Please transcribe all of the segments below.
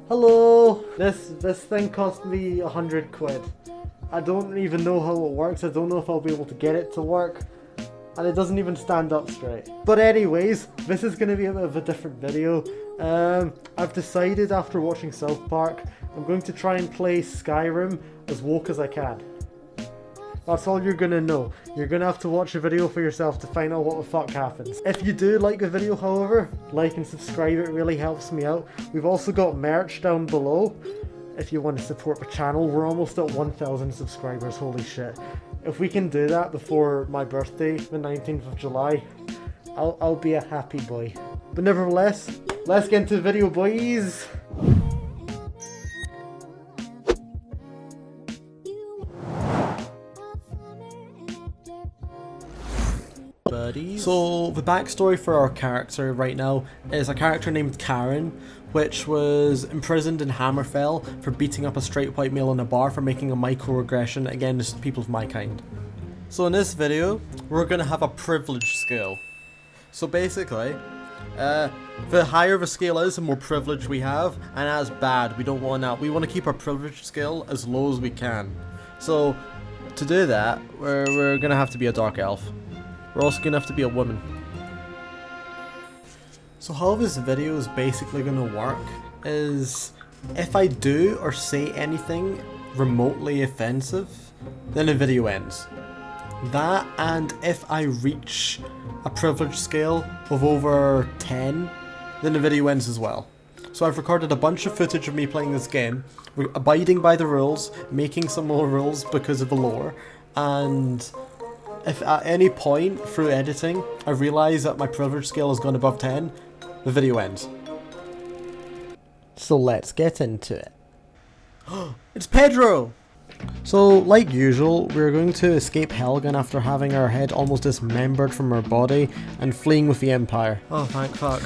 Hello! This thing cost me 100 quid. I don't even know how it works. I don't know if I'll be able to get it to work. And it doesn't even stand up straight. But anyways, this is going to be a bit of a different video. I've decided after watching South Park, I'm going to try and play Skyrim as woke as I can. That's all you're gonna know. You're gonna have to watch the video for yourself to find out what the fuck happens. If you do like the video, however, like and subscribe, it really helps me out. We've also got merch down below if you want to support the channel. We're almost at 1,000 subscribers, holy shit. If we can do that before my birthday, the 19th of July, I'll be a happy boy. But nevertheless, let's get into the video, boys! So the backstory for our character right now is a character named Karen, which was imprisoned in Hammerfell for beating up a straight white male in a bar for making a microaggression against people of my kind. So in this video, we're going to have a privilege scale. So basically, the higher the scale is, the more privilege we have, and that's bad. We don't want that. We want to keep our privilege scale as low as we can. So to do that, we're going to have to be a dark elf. We're also going to have to be a woman. So how this video is basically going to work is if I do or say anything remotely offensive, then the video ends. That, and if I reach a privilege scale of over 10, then the video ends as well. So I've recorded a bunch of footage of me playing this game, abiding by the rules, making some more rules because of the lore, and if at any point through editing I realise that my privilege scale has gone above 10, the video ends. So let's get into it. It's Pedro! So like usual, we're going to escape Helgen after having our head almost dismembered from our body and fleeing with the Empire. Oh thank fuck.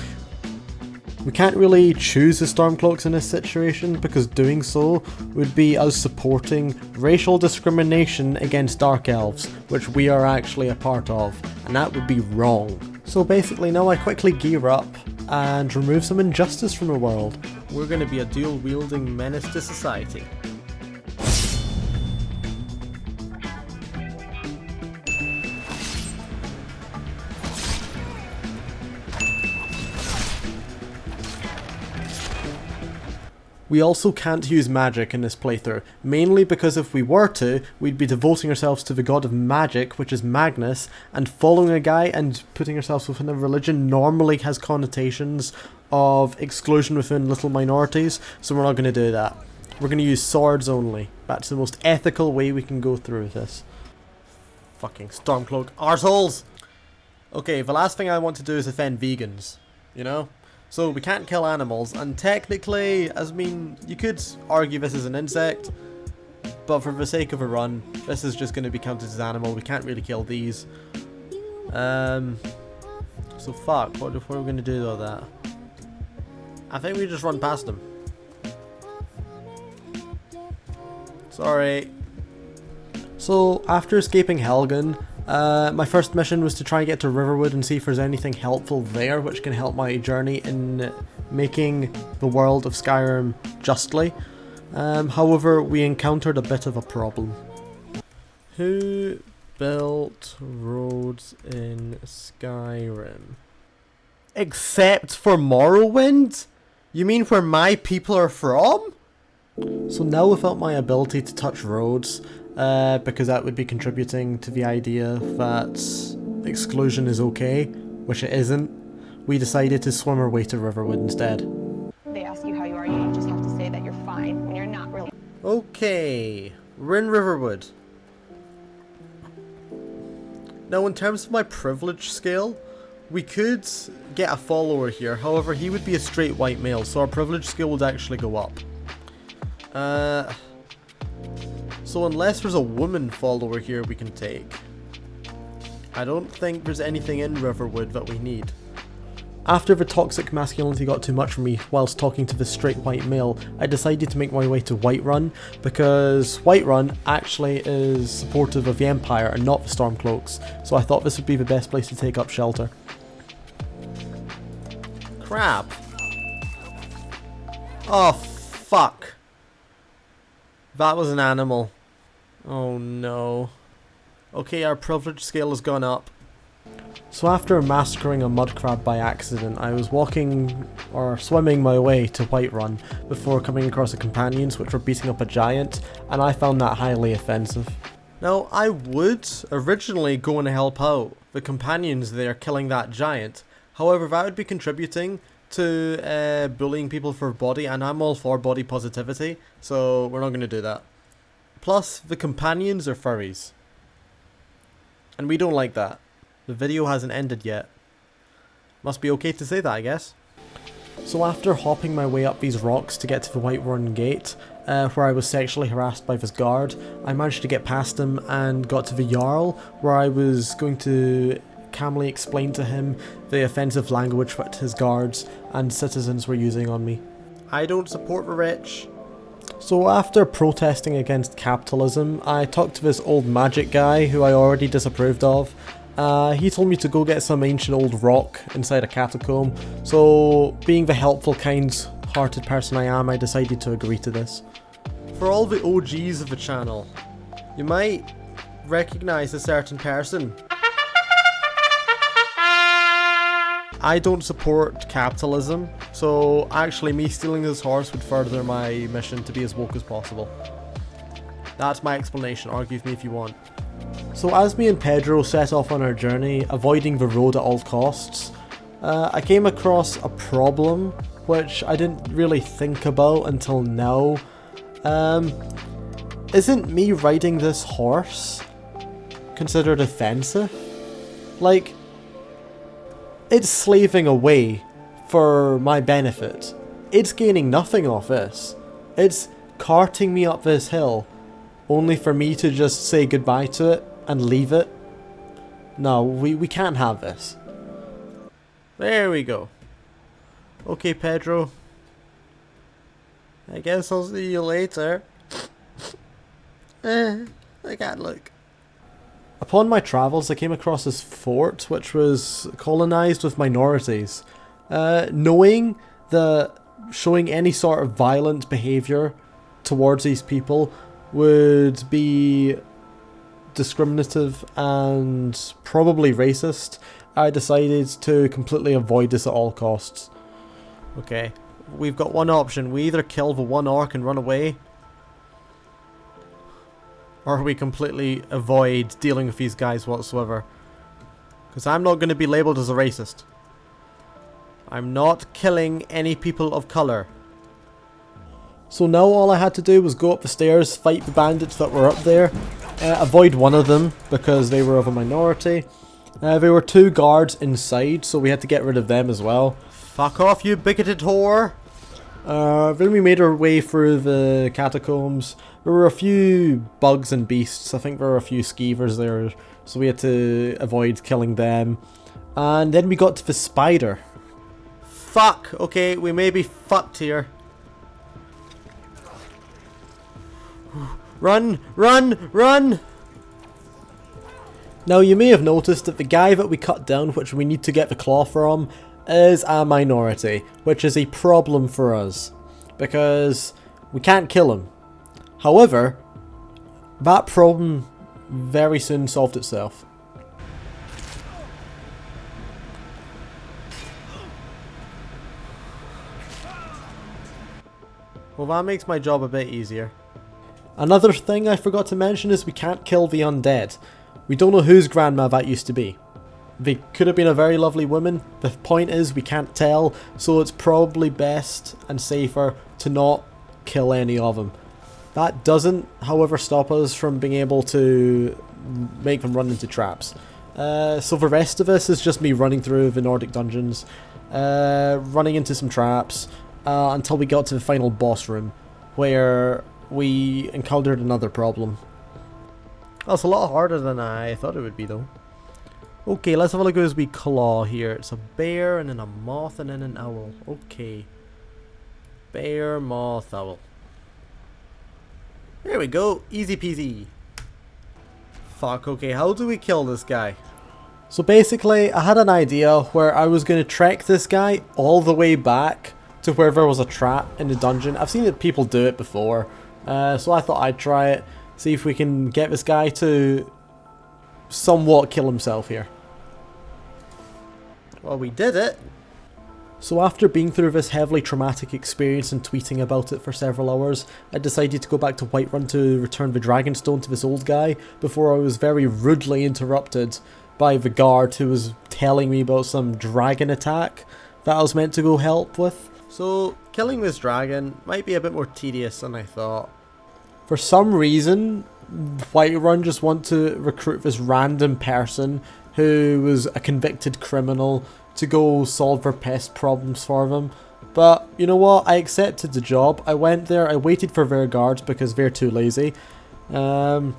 We can't really choose the Stormcloaks in this situation because doing so would be us supporting racial discrimination against Dark Elves, which we are actually a part of, and that would be wrong. So basically now I quickly gear up and remove some injustice from the world. We're going to be a dual-wielding menace to society. We also can't use magic in this playthrough, mainly because if we were to, we'd be devoting ourselves to the god of magic, which is Magnus, and following a guy and putting ourselves within a religion normally has connotations of exclusion within little minorities, so we're not going to do that. We're going to use swords only. That's the most ethical way we can go through this. Fucking Stormcloak arseholes! Okay, the last thing I want to do is offend vegans, you know? So we can't kill animals, and technically, you could argue this is an insect, but for the sake of a run, this is just going to be counted as animal. We can't really kill these. So fuck, what are we going to do with that? I think we just run past them. Sorry. So after escaping Helgen, my first mission was to try and get to Riverwood and see if there's anything helpful there which can help my journey in making the world of Skyrim justly. However, we encountered a bit of a problem. Who built roads in Skyrim? Except for Morrowind? You mean where my people are from? So now without my ability to touch roads, because that would be contributing to the idea that exclusion is okay, which it isn't, we decided to swim our way to Riverwood instead. They ask you how you are, you just have to say that you're fine when you're not really. Okay, we're in Riverwood. Now in terms of my privilege scale, we could get a follower here, however he would be a straight white male, so our privilege scale would actually go up. So unless there's a woman follower here we can take, I don't think there's anything in Riverwood that we need. After the toxic masculinity got too much for me whilst talking to this straight white male, I decided to make my way to Whiterun, because Whiterun actually is supportive of the Empire and not the Stormcloaks, so I thought this would be the best place to take up shelter. Crap. Oh, fuck. That was an animal. Oh no. Okay, our privilege scale has gone up. So after massacring a mud crab by accident, I was walking or swimming my way to Whiterun before coming across the companions which were beating up a giant, and I found that highly offensive. Now, I would originally go and help out the companions there killing that giant. However, that would be contributing to bullying people for body, and I'm all for body positivity, so we're not going to do that. Plus, the companions are furries. And we don't like that. The video hasn't ended yet. Must be okay to say that, I guess. So after hopping my way up these rocks to get to the Whiterun gate, where I was sexually harassed by this guard, I managed to get past him and got to the Jarl, where I was going to calmly explain to him the offensive language that his guards and citizens were using on me. I don't support the rich. So after protesting against capitalism, I talked to this old magic guy who I already disapproved of. He told me to go get some ancient old rock inside a catacomb, so being the helpful, kind-hearted person I am, I decided to agree to this. For all the OGs of the channel, you might recognise a certain person. I don't support capitalism, so actually me stealing this horse would further my mission to be as woke as possible. That's my explanation, argue with me if you want. So as me and Pedro set off on our journey, avoiding the road at all costs, I came across a problem which I didn't really think about until now. Isn't me riding this horse considered offensive? Like, it's slaving away for my benefit. It's gaining nothing off this. It's carting me up this hill, only for me to just say goodbye to it and leave it. No, we can't have this. There we go. Okay, Pedro. I guess I'll see you later. I can't look. Upon my travels, I came across this fort which was colonized with minorities. Knowing that showing any sort of violent behavior towards these people would be discriminative and probably racist, I decided to completely avoid this at all costs. Okay, we've got one option. We either kill the one orc and run away, or we completely avoid dealing with these guys whatsoever. Because I'm not going to be labelled as a racist. I'm not killing any people of colour. So now all I had to do was go up the stairs, fight the bandits that were up there, avoid one of them because they were of a minority. There were two guards inside, so we had to get rid of them as well. Fuck off, you bigoted whore! Then we made our way through the catacombs. There were a few bugs and beasts. I think there were a few skeevers there, so we had to avoid killing them. And then we got to the spider. Fuck! Okay, we may be fucked here. Run! Run! Run! Now you may have noticed that the guy that we cut down, which we need to get the claw from, is a minority, which is a problem for us, because we can't kill him. However, that problem very soon solved itself. Well, that makes my job a bit easier. Another thing I forgot to mention is we can't kill the undead. We don't know whose grandma that used to be. They could have been a very lovely woman. The point is we can't tell, so it's probably best and safer to not kill any of them. That doesn't, however, stop us from being able to make them run into traps. So the rest of us is just me running through the Nordic dungeons, running into some traps, until we got to the final boss room, where we encountered another problem. That's a lot harder than I thought it would be, though. Okay, let's have a look at this wee claw here. It's a bear, and then a moth, and then an owl. Okay. Bear, moth, owl. There we go. Easy peasy. Fuck, okay, how do we kill this guy? So basically, I had an idea where I was going to trek this guy all the way back to where there was a trap in the dungeon. I've seen people do it before, so I thought I'd try it, see if we can get this guy to somewhat kill himself here. Well, we did it. So after being through this heavily traumatic experience and tweeting about it for several hours, I decided to go back to Whiterun to return the Dragonstone to this old guy before I was very rudely interrupted by the guard who was telling me about some dragon attack that I was meant to go help with. So killing this dragon might be a bit more tedious than I thought. For some reason, Whiterun just want to recruit this random person who was a convicted criminal to go solve their pest problems for them. But you know what, I accepted the job. I went there, I waited for their guards because they're too lazy. And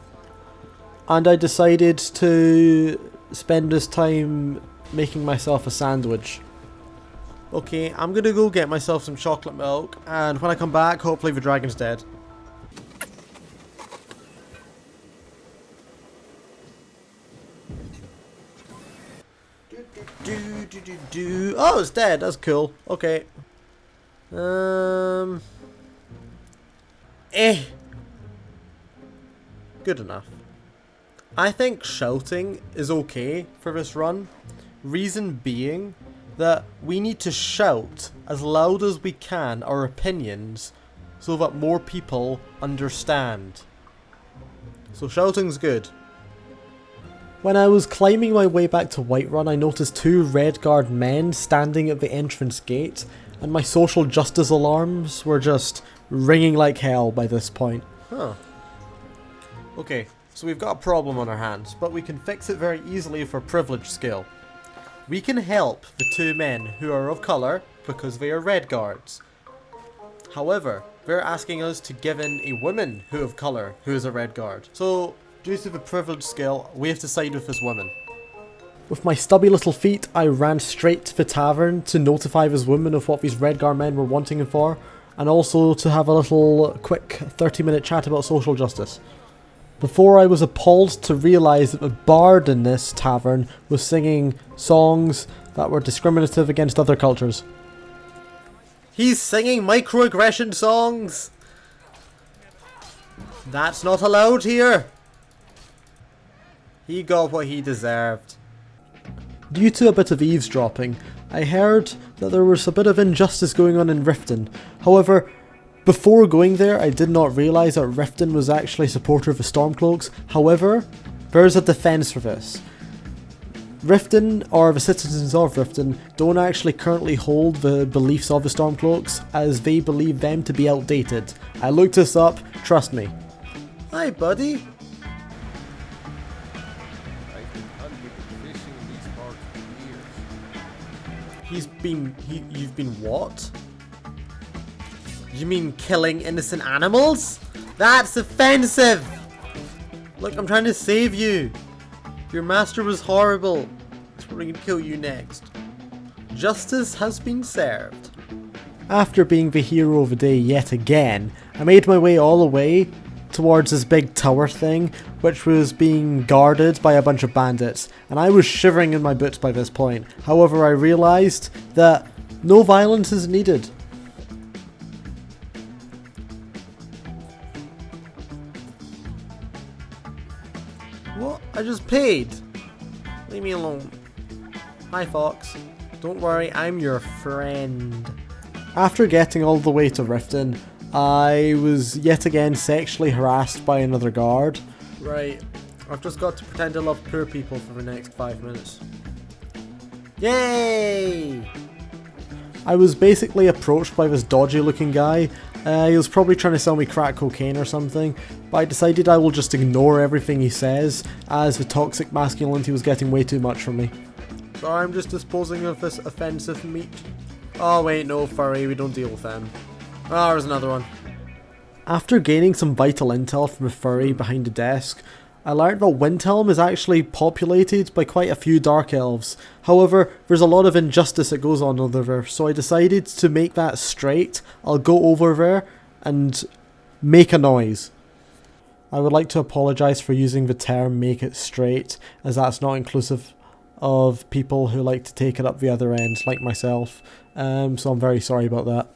I decided to spend this time making myself a sandwich. Okay, I'm gonna go get myself some chocolate milk, and when I come back, hopefully the dragon's dead. Oh, it's dead. That's cool. Okay. Good enough. I think shouting is okay for this run. Reason being that we need to shout as loud as we can our opinions so that more people understand. So shouting's good. When I was climbing my way back to Whiterun, I noticed two Redguard men standing at the entrance gate, and my social justice alarms were just ringing like hell by this point. Huh. Okay, so we've got a problem on our hands, but we can fix it very easily with our privilege skill. We can help the two men who are of colour because they are Redguards. However, they're asking us to give in a woman who of colour who is a Redguard. So, due to the privilege skill, we have to side with this woman. With my stubby little feet, I ran straight to the tavern to notify this woman of what these Redguard men were wanting him for, and also to have a little quick 30-minute chat about social justice. Before I was appalled to realise that the bard in this tavern was singing songs that were discriminative against other cultures. He's singing microaggression songs! That's not allowed here! He got what he deserved. Due to a bit of eavesdropping, I heard that there was a bit of injustice going on in Riften. However, before going there, I did not realise that Riften was actually a supporter of the Stormcloaks. However, there is a defence for this. Riften, or the citizens of Riften, don't actually currently hold the beliefs of the Stormcloaks, as they believe them to be outdated. I looked this up, trust me. Hi buddy. You've been what? You mean killing innocent animals? That's offensive! Look, I'm trying to save you. Your master was horrible. So we're going to kill you next. Justice has been served. After being the hero of the day yet again, I made my way all the way towards this big tower thing, which was being guarded by a bunch of bandits, and I was shivering in my boots by this point. However, I realised that no violence is needed. What? I just paid! Leave me alone. Hi Fox. Don't worry, I'm your friend. After getting all the way to Riften, I was yet again sexually harassed by another guard. Right, I've just got to pretend to love poor people for the next 5 minutes. Yay! I was basically approached by this dodgy looking guy. He was probably trying to sell me crack cocaine or something, but I decided I will just ignore everything he says, as the toxic masculinity was getting way too much for me. So I'm just disposing of this offensive meat. Oh wait, no, furry, we don't deal with them. Oh, there's another one. After gaining some vital intel from a furry behind the desk, I learned that Windhelm is actually populated by quite a few dark elves. However, there's a lot of injustice that goes on over there, so I decided to make that straight. I'll go over there and make a noise. I would like to apologise for using the term make it straight, as that's not inclusive of people who like to take it up the other end, like myself. So I'm very sorry about that.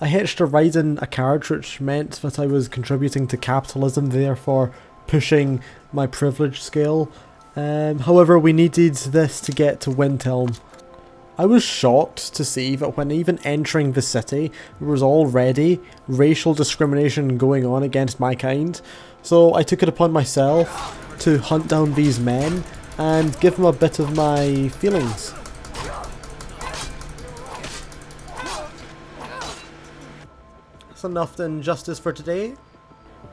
I hitched a ride in a carriage, which meant that I was contributing to capitalism, therefore pushing my privilege scale. However, we needed this to get to Windhelm. I was shocked to see that when even entering the city, there was already racial discrimination going on against my kind. So I took it upon myself to hunt down these men and give them a bit of my feelings. That's enough injustice for today.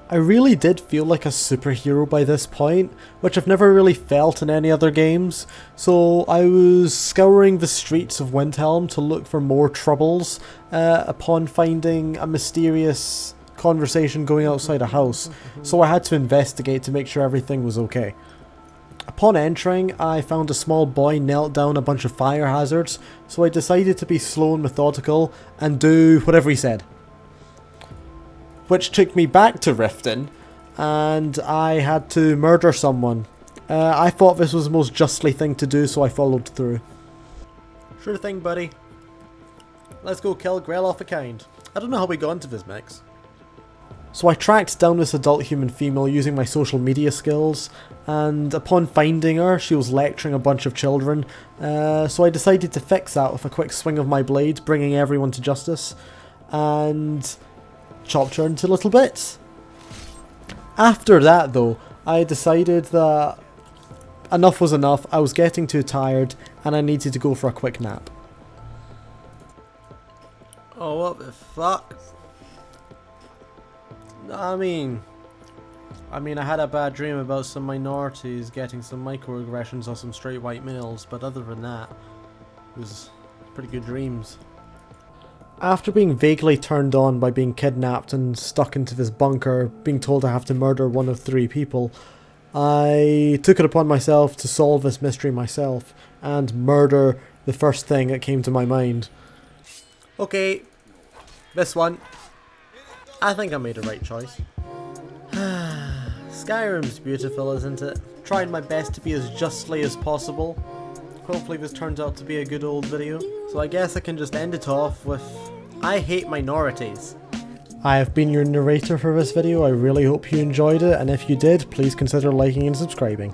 I really did feel like a superhero by this point, which I've never really felt in any other games, so I was scouring the streets of Windhelm to look for more troubles upon finding a mysterious conversation going outside a house, so I had to investigate to make sure everything was okay. Upon entering, I found a small boy knelt down a bunch of fire hazards, so I decided to be slow and methodical and do whatever he said. Which took me back to Riften, and I had to murder someone. I thought this was the most justly thing to do, so I followed through. Sure thing, buddy. Let's go kill Grell off a kind. I don't know how we got into this mix. So I tracked down this adult human female using my social media skills, and upon finding her, she was lecturing a bunch of children, so I decided to fix that with a quick swing of my blade, bringing everyone to justice, and chopped her into little bits. After that though, I decided that enough was enough, I was getting too tired, and I needed to go for a quick nap. Oh, what the fuck? I mean, I had a bad dream about some minorities getting some microaggressions on some straight white males, but other than that, it was pretty good dreams. After being vaguely turned on by being kidnapped and stuck into this bunker, being told I have to murder one of 3 people, I took it upon myself to solve this mystery myself and murder the first thing that came to my mind. Okay, this one. I think I made a right choice. Skyrim's beautiful, isn't it? Trying my best to be as justly as possible. Hopefully this turns out to be a good old video. So I guess I can just end it off with, I hate minorities. I have been your narrator for this video. I really hope you enjoyed it, and if you did, please consider liking and subscribing.